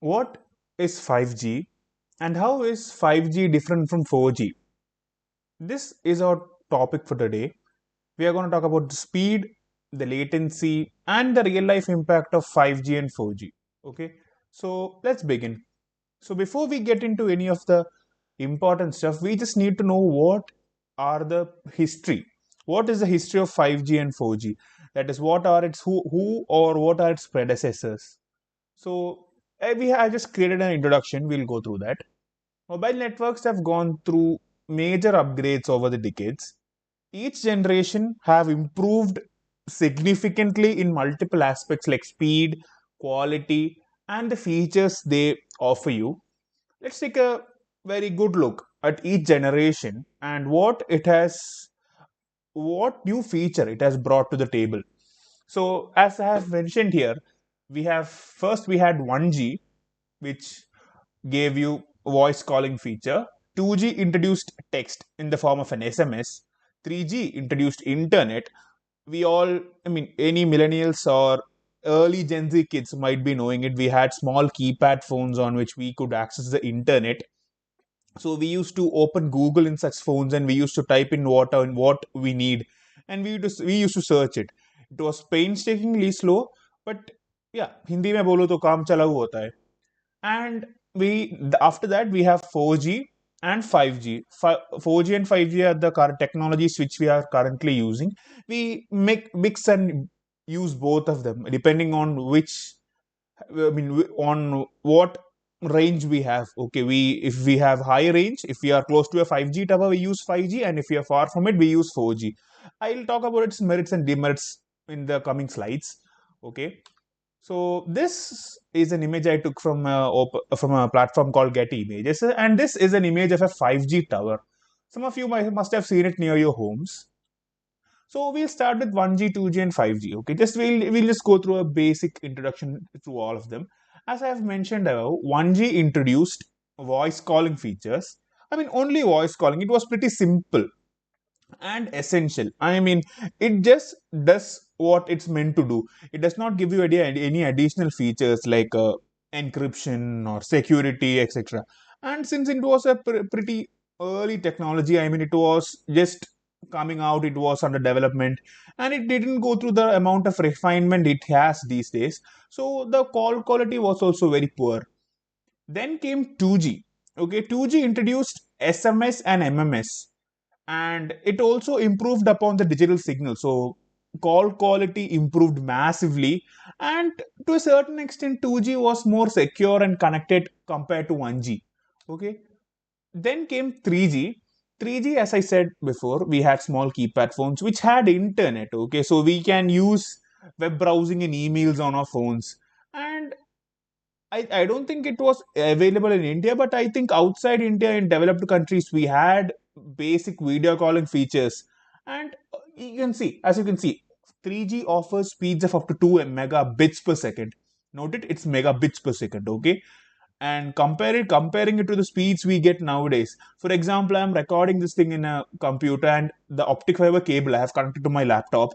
What is 5G and how is 5G different from 4G? This is our topic for today. We are going to talk about the speed, the latency, and the real life impact of 5G and 4G. Okay, so let's begin. So, before we get into any of the important stuff, we just need to know what are the history. What is the history of 5G and 4G? That is, what are its who or what are its predecessors? So, I just created an introduction. We'll go through that. Mobile networks have gone through major upgrades over the decades. Each generation have improved significantly in multiple aspects like speed, quality, and the features they offer you. Let's take a very good look at each generation and what new feature it has brought to the table. So, as I have mentioned here, we had 1G, which gave you voice calling feature. 2G introduced text in the form of an SMS. 3G introduced internet. We all, I mean, any millennials or early Gen Z kids might be knowing it. We had small keypad phones on which we could access the internet. So we used to open Google in such phones and we used to type in what we need, and we used to search it. It was painstakingly slow, but yeah, Hindi में बोलो तो काम चला हुआ होता है. And after that we have 4G and 5G. 4G and 5G are the current technologies which we are currently using. We mix and use both of them depending on on what range we have. Okay, if we have high range, if we are close to a 5G tower, we use 5G, and if we are far from it, we use 4G. I'll talk about its merits and demerits in the coming slides. Okay, so this is an image I took from a platform called Getty Images, and this is an image of a 5G tower. Some of you must have seen it near your homes. So we'll start with 1G, 2G, and 5G. Okay, we'll just go through a basic introduction to all of them. As I have mentioned above, 1G introduced voice calling features. I mean, only voice calling. It was pretty simple and essential. I mean, it just does what it's meant to do. It does not give you any additional features like encryption or security, etc. And since it was a pretty early technology, I mean, it was just coming out, it was under development, and it didn't go through the amount of refinement it has these days. So the call quality was also very poor. Then came 2G. Okay, 2G introduced SMS and MMS, and it also improved upon the digital signal. So call quality improved massively, and to a certain extent 2G was more secure and connected compared to 1G. Okay, then came 3G. 3G, as I said before, we had small keypad phones which had internet. Okay, so we can use web browsing and emails on our phones. And I don't think it was available in India, but I think outside India in developed countries we had basic video calling features. And as you can see, 3G offers speeds of up to 2 megabits per second. Note it, it's megabits per second, okay? And comparing it to the speeds we get nowadays. For example, I'm recording this thing in a computer, and the optic fiber cable I have connected to my laptop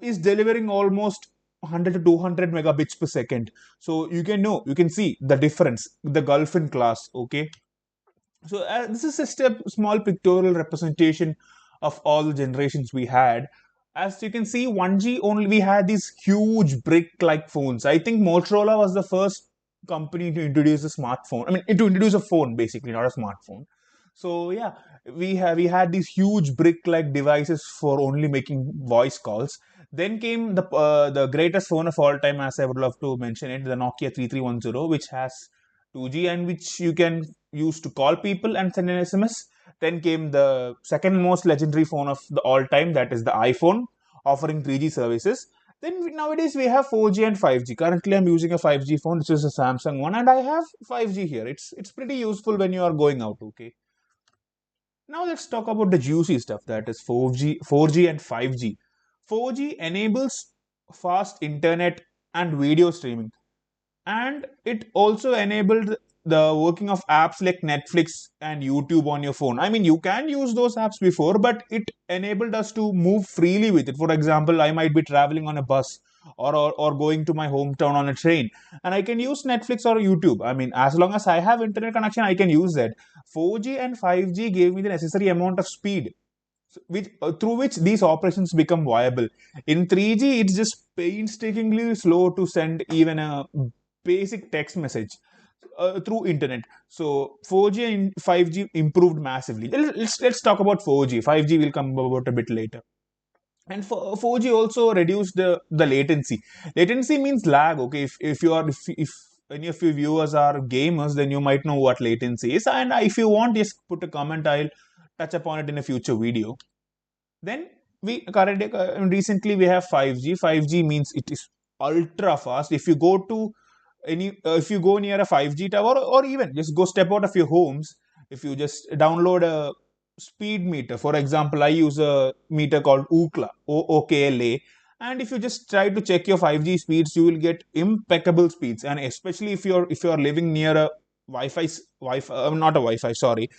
is delivering almost 100 to 200 megabits per second. So you can see the difference, the gulf in class. Okay, so this is just a small pictorial representation of all the generations we had. As you can see, 1G only we had these huge brick-like phones. I think Motorola was the first company to introduce a smartphone. I mean, to introduce a phone basically, not a smartphone. So yeah, we had these huge brick-like devices for only making voice calls. Then came the greatest phone of all time, as I would love to mention it, the Nokia 3310, which has 2G and which you can use to call people and send an SMS. Then came the second most legendary phone of the all time, that is the iPhone, offering 3G services. Then nowadays we have 4G and 5G. Currently, I'm using a 5G phone, which is a Samsung one, and I have 5G here. It's pretty useful when you are going out. Okay. Now let's talk about the juicy stuff, that is 4G and 5G. 4G enables fast internet and video streaming, and it also enabled the working of apps like Netflix and YouTube on your phone. I mean, you can use those apps before, but it enabled us to move freely with it. For example, I might be traveling on a bus or going to my hometown on a train, and I can use Netflix or YouTube. I mean, as long as I have internet connection, I can use that. 4G and 5G gave me the necessary amount of speed, which through which these operations become viable. In 3G, it's just painstakingly slow to send even a basic text message through internet. So 4G and 5G improved massively. Let's talk about 4G. 5G will come about a bit later. And 4G also reduced the latency. Latency means lag. Okay, if any of your viewers are gamers, then you might know what latency is. And if you want, just put a comment. I'll touch upon it in a future video. Then recently we have 5G. 5G means it is ultra fast. If you go near a 5G tower, or even just go step out of your homes, if you just download a speed meter, for example, I use a meter called Ookla, OOKLA, and if you just try to check your 5G speeds, you will get impeccable speeds. And especially if you're living near a Wi-Fi, not a Wi-Fi, sorry,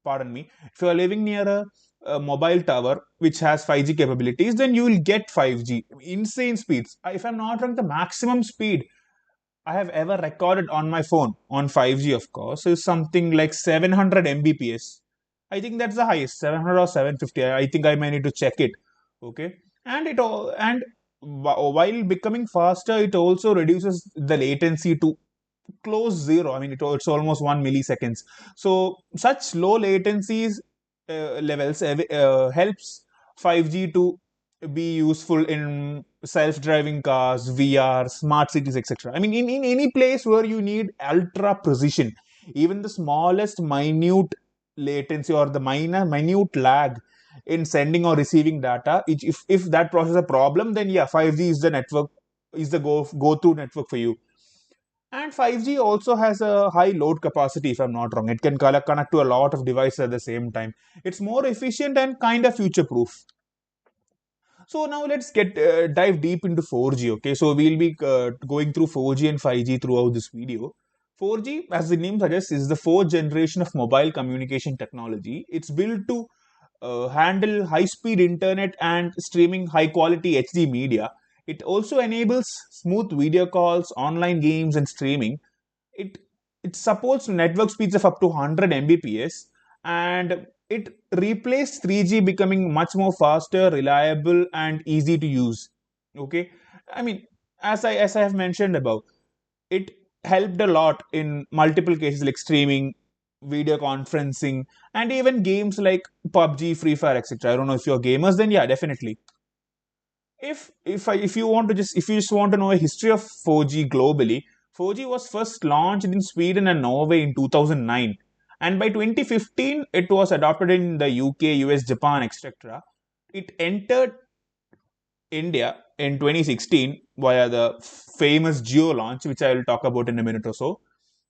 pardon me, if you are living near a mobile tower which has 5G capabilities, then you will get 5G insane speeds. If I'm not wrong, the maximum speed I have ever recorded on my phone on 5G, of course, is something like 700 Mbps. I think that's the highest, 700 or 750. I think I may need to check it. Okay, and while becoming faster, it also reduces the latency to close zero. I mean, it's almost 1 milliseconds. So such low latencies levels helps 5G to be useful in self-driving cars, VR, smart cities, etc. I mean, in any place where you need ultra precision, even the smallest minute latency or the minute lag in sending or receiving data, if that process a problem, then yeah, 5G is the network, is the go-to network for you. And 5G also has a high load capacity, if I'm not wrong. It can connect to a lot of devices at the same time. It's more efficient and kind of future proof. So now let's get dive deep into 4G. Okay, so we'll be going through 4G and 5G throughout this video. 4G, as the name suggests, is the fourth generation of mobile communication technology. It's built to handle high speed internet and streaming high quality HD media. It also enables smooth video calls, online games, and streaming. It it supports network speeds of up to 100 Mbps, and it replaced 3G, becoming much more faster, reliable, and easy to use. Okay, I mean, as I have mentioned above, it helped a lot in multiple cases like streaming, video conferencing, and even games like PUBG, Free Fire, etc. I don't know if you're gamers, then yeah, definitely. If you just want to know a history of 4G globally, 4G was first launched in Sweden and Norway in 2009, and by 2015 it was adopted in the UK, US, Japan, etc. It entered India in 2016 via the famous Geo launch, which I will talk about in a minute or so.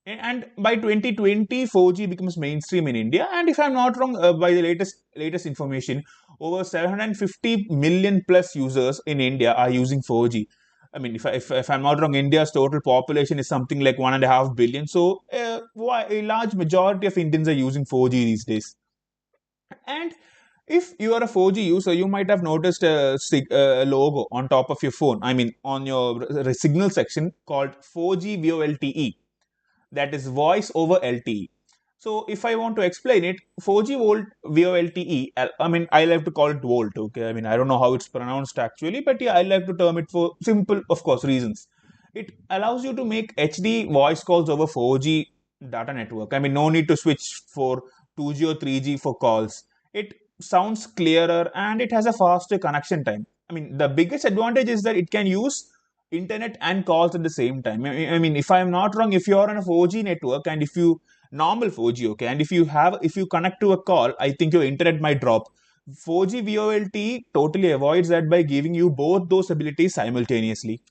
And by 2020, 4G becomes mainstream in India. And if I'm not wrong, by the latest information, over 750 million plus users in India are using 4G. I mean, if I'm not wrong, India's total population is something like 1.5 billion. So a large majority of Indians are using 4G these days. And if you are a 4G user, you might have noticed a logo on top of your phone. I mean, on your signal section called 4G VoLTE, that is voice over LTE. So if I want to explain it, 4G volt VoLTE, I mean, I like to call it volt. Okay, I mean, I don't know how it's pronounced actually, but yeah, I like to term it for simple, of course, reasons. It allows you to make HD voice calls over 4G data network. I mean, no need to switch for 2G or 3G for calls. It sounds clearer and it has a faster connection time. I mean, the biggest advantage is that it can use internet and calls at the same time. I mean, if I'm not wrong, if you're on a 4G network and if you normal 4G, okay, and if you connect to a call, I think your internet might drop. 4G VoLTE totally avoids that by giving you both those abilities simultaneously.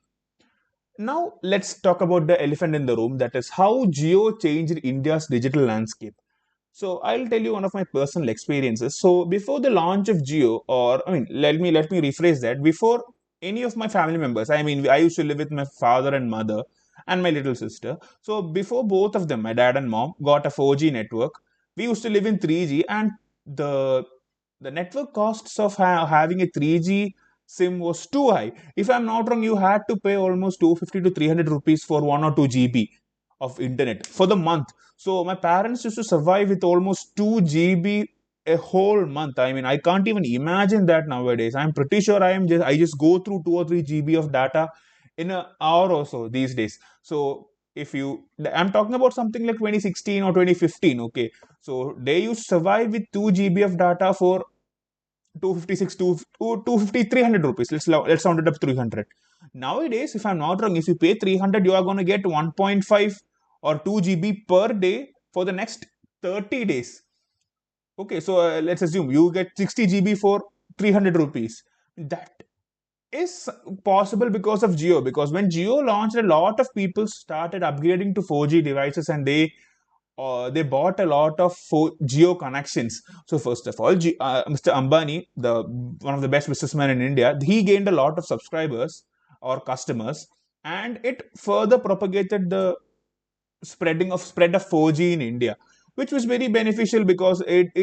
Now let's talk about the elephant in the room, that is how Geo changed India's digital landscape. So I'll tell you one of my personal experiences. So before the launch of Geo, or I mean, let me rephrase that. Before any of my family members, I mean, I used to live with my father and mother and my little sister. So before both of them, my dad and mom, got a 4G network, we used to live in 3G, and the network costs of having a 3G SIM was too high. If I'm not wrong, you had to pay almost 250 to 300 rupees for 1 or 2 GB of internet for the month. So my parents used to survive with almost 2 GB a whole month. I mean, I can't even imagine that nowadays. I'm pretty sure I just go through 2 or 3 GB of data in an hour or so these days. So if you, I'm talking about something like 2016 or 2015, okay. So they used to survive with 2 GB of data for 256 250 300 rupees. Let's round it up 300. Nowadays, if I'm not wrong, if you pay 300, you are going to get 1.5 or 2 GB per day for the next 30 days. Okay, so let's assume you get 60 GB for 300 rupees. That is possible because of Geo. Because when Geo launched, a lot of people started upgrading to 4G devices, and they bought a lot of Geo connections. So first of all, Mr. Ambani, the one of the best businessmen in India, he gained a lot of subscribers or customers, and it further propagated the spread of 4G in India, which was very beneficial because it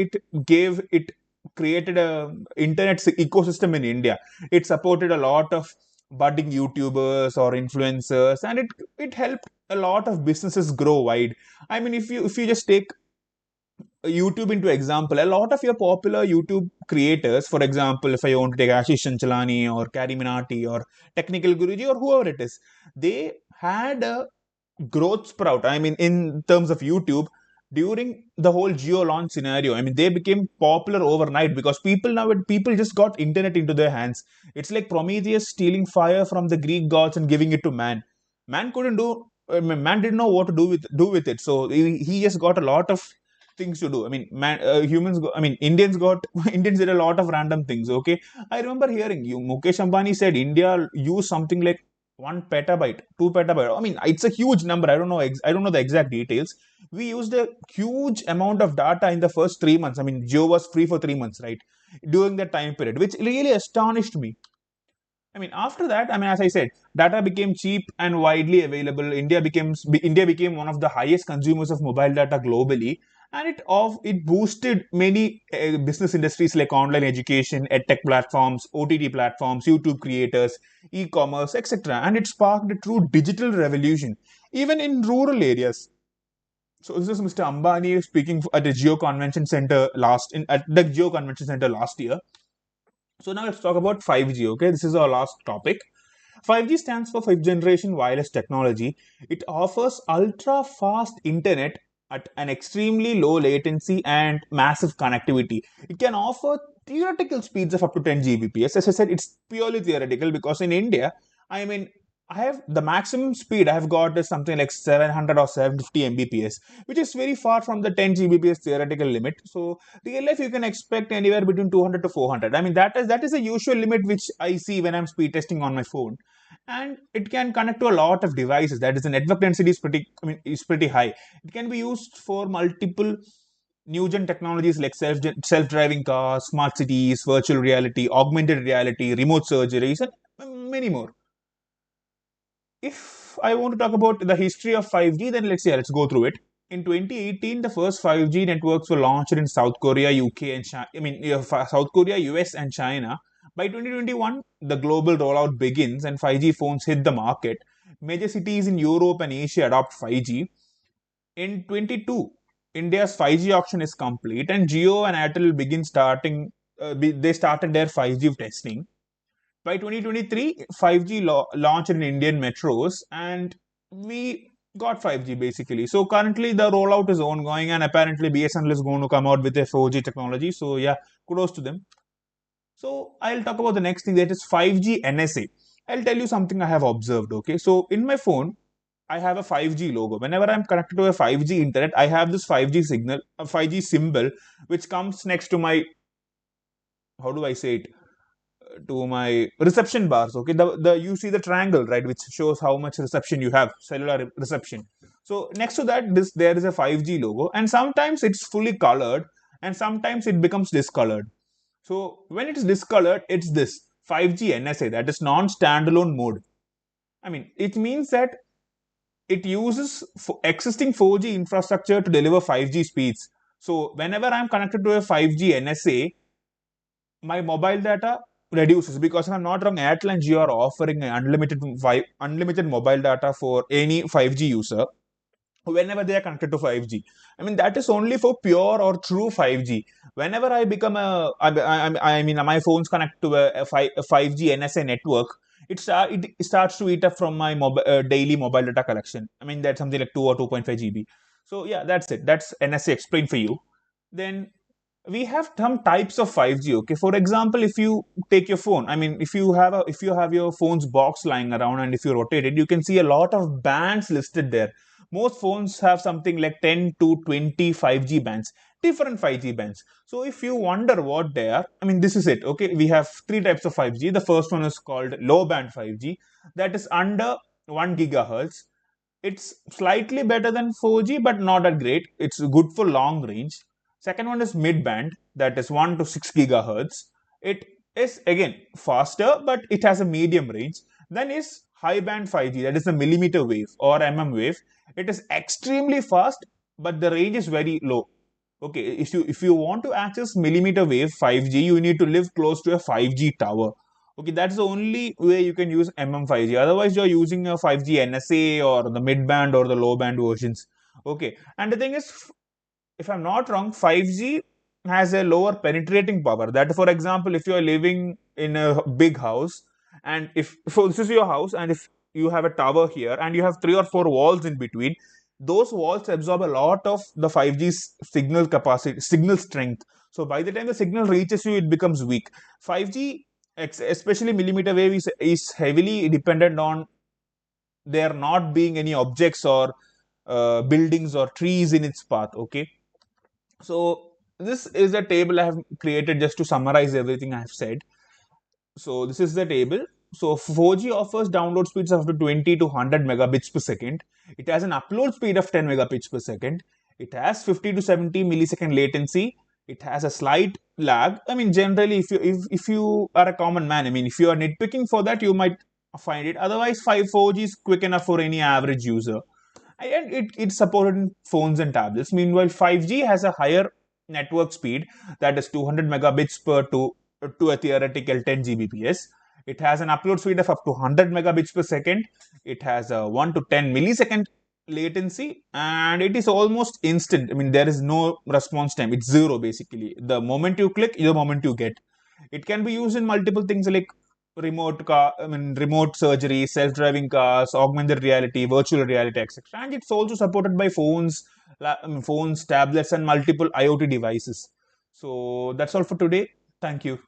created a internet ecosystem in India. It supported a lot of budding YouTubers or influencers, and it helped a lot of businesses grow wide. I mean, if you just take YouTube into example, a lot of your popular YouTube creators, for example, if I want to take Ashish Chanchalani or Carrie Minati or Technical Guruji or whoever it is, they had a growth sprout. I mean, in terms of YouTube, during the whole geo launch scenario, I mean, they became popular overnight because people just got internet into their hands. It's like Prometheus stealing fire from the Greek gods and giving it to man. Man couldn't do. Man didn't know what to do with it, so he just got a lot of things to do. I mean, Indians got Indians did a lot of random things. Okay, I remember hearing you Mukesh Ambani said India used something like 1 petabyte, 2 petabyte. I mean, it's a huge number. I don't know. I don't know the exact details. We used a huge amount of data in the first 3 months. I mean, Geo was free for 3 months, right? During that time period, which really astonished me. I mean, after that, I mean, as I said, data became cheap and widely available. India became one of the highest consumers of mobile data globally, and it boosted many business industries like online education, edtech platforms, OTT platforms, YouTube creators, e-commerce, etc. And it sparked a true digital revolution, even in rural areas. So this is Mr. Ambani speaking at the Geo Convention Center last year. So now let's talk about 5G. Okay, this is our last topic. 5G stands for fifth generation wireless technology. It offers ultra fast internet at an extremely low latency and massive connectivity. It can offer theoretical speeds of up to 10 Gbps. As I said, it's purely theoretical because in India, I mean, I have the maximum speed I have got is something like 700 or 750 Mbps, which is very far from the 10 Gbps theoretical limit. So real life you can expect anywhere between 200 to 400. I mean, that is a usual limit which I see when I'm speed testing on my phone, and it can connect to a lot of devices. That is, the network density is pretty high. It can be used for multiple new gen technologies like self-driving cars, smart cities, virtual reality, augmented reality, remote surgeries, and many more. If I want to talk about the history of 5G, then let's go through it. In 2018, the first 5G networks were launched in South Korea, UK, and China. I mean, South Korea, US, and China. By 2021, the global rollout begins and 5G phones hit the market. Major cities in Europe and Asia adopt 5G. In 22, India's 5G auction is complete, and Jio and Airtel they started their 5G testing. By 2023, 5G launched in Indian metros, and we got 5G basically. So currently the rollout is ongoing, and apparently BSNL is going to come out with a 4G technology. So yeah, kudos to them. So I'll talk about the next thing, that is 5G NSA. I'll tell you something I have observed. Okay, so in my phone, I have a 5G logo. Whenever I'm connected to a 5G internet, I have this 5G signal, a 5G symbol, which comes next to my, how do I say it, to my reception bars. Okay, the you see the triangle, right, which shows how much reception you have, cellular reception. So next to that, there is a 5G logo, and sometimes it's fully colored, and sometimes it becomes discolored. So when it's discolored, it's this 5G NSA, that is non-standalone mode. I mean, it means that it uses existing 4G infrastructure to deliver 5G speeds. So whenever I'm connected to a 5G NSA, my mobile data reduces, because if I'm not wrong, Airtel and Jio are offering unlimited mobile data for any 5G user whenever they are connected to 5G. I mean, that is only for pure or true 5G. Whenever I become I mean, my phone's connect to a 5G NSA network, it starts to eat up from my daily mobile data collection. I mean, that's something like 2 or 2.5 GB. So yeah, that's it. That's NSA explained for you. Then we have some types of 5G. Okay, for example, if you take your phone, I mean, if you have your phone's box lying around, and if you rotate it, you can see a lot of bands listed there. Most phones have something like 10 to 20 5G bands, different 5G bands. So if you wonder what they are, I mean, this is it. Okay, we have three types of 5G. The first one is called low band 5G, that is under 1 gigahertz. It's slightly better than 4G, but not that great. It's good for long range. Second one is mid band, that is 1 to 6 gigahertz. It is again faster, but it has a medium range. Then is high band 5G, that is a millimeter wave or wave. It is extremely fast, but the range is very low. Okay, if you want to access millimeter wave 5G, you need to live close to a 5G tower. Okay, that's the only way you can use 5G. Otherwise, you're using a 5G NSA or the mid band or the low band versions. Okay, and the thing is, if I'm not wrong, 5G has a lower penetrating power. That, for example, if you are living in a big house, and if so, this is your house, and if you have a tower here, and you have three or four walls in between, those walls absorb a lot of the 5G's signal capacity, signal strength. So by the time the signal reaches you, it becomes weak. 5G, especially millimeter wave, is heavily dependent on there not being any objects or buildings or trees in its path. Okay, so this is a table I have created just to summarize everything I have said. So this is the table. So 4G offers download speeds of up to 20 to 100 megabits per second. It has an upload speed of 10 megabits per second. It has 50 to 70 millisecond latency. It has a slight lag. I mean, generally, if you are a common man, I mean, if you are nitpicking for that, you might find it. Otherwise, 4G is quick enough for any average user, and it's supported in phones and tablets. Meanwhile, 5G has a higher network speed, that is 200 megabits per to a theoretical 10 Gbps. It has an upload speed of up to 100 megabits per second. It has a 1 to 10 millisecond latency, and it is almost instant. I mean, there is no response time. It's zero basically. The moment you click, the moment you get. It can be used in multiple things like remote surgery, self-driving cars, augmented reality, virtual reality, etc. And it's also supported by phones, tablets, and multiple IoT devices. So that's all for today. Thank you.